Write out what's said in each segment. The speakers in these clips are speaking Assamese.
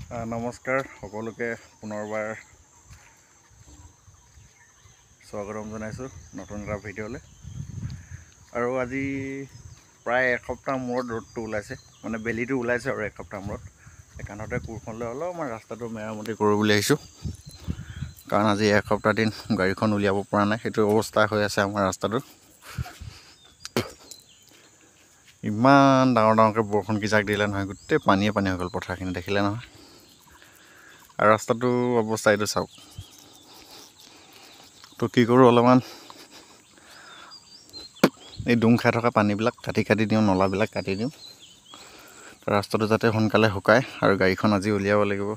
নমস্কাৰ সকলোকে পুনৰবাৰ স্বাগতম জনাইছোঁ নতুন এটা ভিডিঅ'লৈ। আৰু আজি প্ৰায় এসপ্তাহ মূৰত ৰ'দটো ওলাইছে, মানে বেলিটো ওলাইছে আৰু এসপ্তাহ মূৰত। সেইকাৰণতে কোৰখনলৈ অলপমান ৰাস্তাটো মেৰামতি কৰোঁ বুলি আহিছোঁ, কাৰণ আজি এসপ্তাহ দিন গাড়ীখন উলিয়াব পৰা নাই, সেইটো অৱস্থা হৈ আছে আমাৰ ৰাস্তাটো। ইমান ডাঙৰ ডাঙৰকৈ বৰষুণ কিজাক দিলে নহয়, গোটেই পানীয়ে পানী হৈ গ'ল পথাৰখিনি, দেখিলে নহয়। আৰু ৰাস্তাটো অৱস্থা এইটো চাওক। তো কি কৰোঁ, অলপমান এই ডুং খাই থকা পানীবিলাক কাটি দিওঁ, নলাবিলাক কাটি দিওঁ, ৰাস্তাটো যাতে সোনকালে শুকায়। আৰু গাড়ীখন আজি উলিয়াব লাগিব,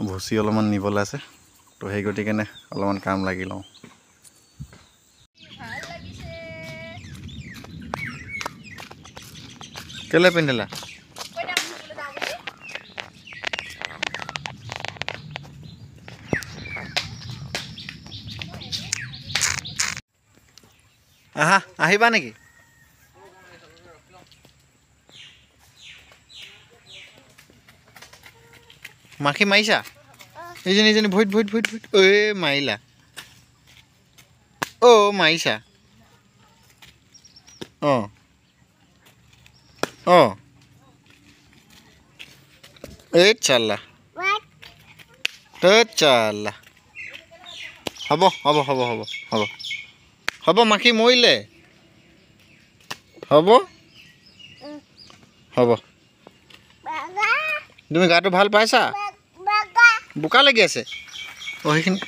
ভুচি অলপমান নিবলৈ আছে, তো সেই গতিকেনে অলপমান কাম লাগি লওঁ। কেলে পিন্ধিলা? আহা, আহিবা নেকি? মাখি মাৰিছা? এইজনী ভৰিত ঐ মাৰিলা, মাৰিছা? এই চাল্লা চাল্লা। হ'ব মাখি মৰিলে, হ'ব। তুমি গাটো ভাল পাইছা? বোকা লাগি আছে সেইখিনি।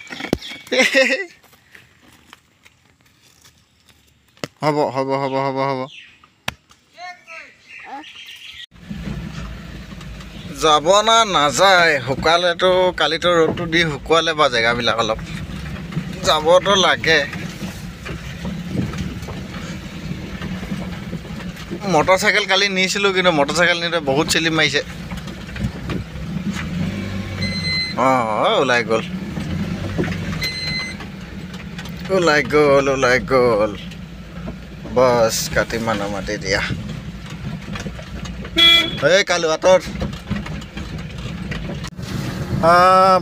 হ'ব যাব না নাযায়? শুকালেতো কালিতো ৰ'দটো দি শুকুৱালে বা জেগাবিলাক অলপ, যাবতো লাগে। মটৰচাইকেল কালি নিছিলোঁ, কিন্তু মটৰচাইকেল নিওঁতে বহুত চিলিপ মাৰিছে। ওলাই গ'ল বছ। কাটি মানুহ মাতি দিয়া। এই কালু আঁতৰ।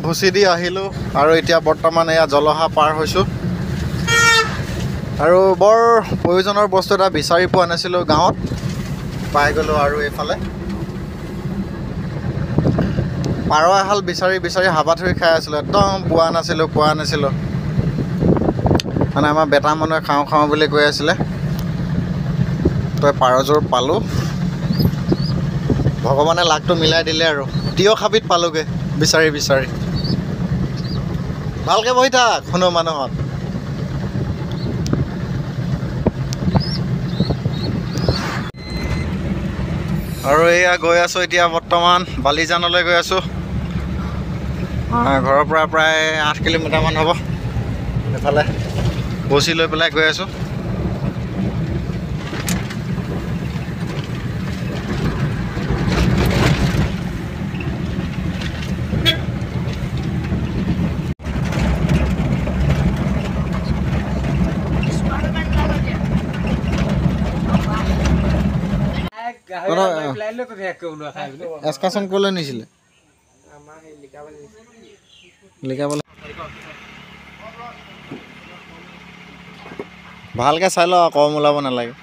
ভুচি দি আহিলোঁ আৰু এতিয়া বৰ্তমান এয়া জলহা পাৰ হৈছোঁ। আৰু বৰ প্ৰয়োজনৰ বস্তু এটা বিচাৰি পোৱা নাছিলোঁ গাঁৱত, পাই গ'লোঁ। আৰু এইফালে পাৰ এহাল বিচাৰি হাবাথুৰি খাই আছিলোঁ, একদম পোৱা নাছিলোঁ। মানে আমাৰ বেটা মানুহে খাওঁ বুলি কৈ আছিলে, তই পাৰযোৰ পালোঁ। ভগৱানে লাকটো মিলাই দিলে আৰু তিয়হ খাবিত পালোগৈ বিচাৰি। ভালকৈ বহি থাক শুনো মানুহত। আৰু এয়া গৈ আছোঁ এতিয়া বৰ্তমান বালিজানলৈ গৈ আছোঁ। ঘৰৰ পৰা প্ৰায় 8 কিলোমিটাৰমান হ'ব। এফালে ভুচি লৈ পেলাই গৈ আছোঁ। এক্সকাৰ্ছন ক'লৈ নিছিলে? লিকাবলৈ। ভালকৈ চাই ল, কম ওলাব নালাগে।